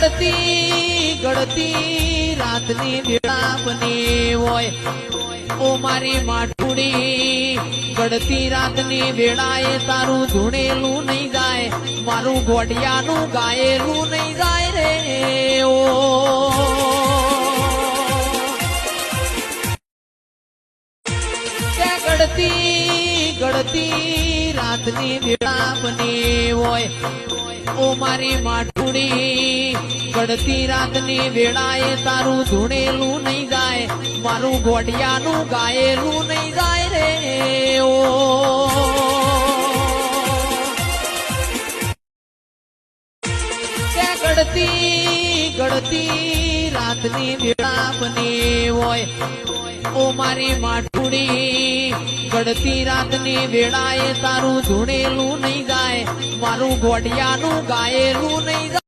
ગળતી ગળતી રાતની વેળા બની હોય ઓ મારી માટુડી ગળતી રાતની વેળાએ તારું ધૂણેલું નહીં જાય મારું ગોડિયાનું ગાયેલું નહીં જાય રે ઓ ગળતી ગળતી રાતની વેળા બની હોય ઓ મારી માટુડી ગળતી રાતની વેળાએ તારું ધૂણેલું નહીં જાય મારું ગોડિયાનું ગાયેલું નહીં જાય રે ઓ ગળતી ગળતી રાતની વેળા બની હોય ઓ મારી માટુડી ગળતી રાતની વેળાએ તારું ધૂણેલું નહીં જાય મારું ગોડિયાનું ગાયેલું નહીં જાય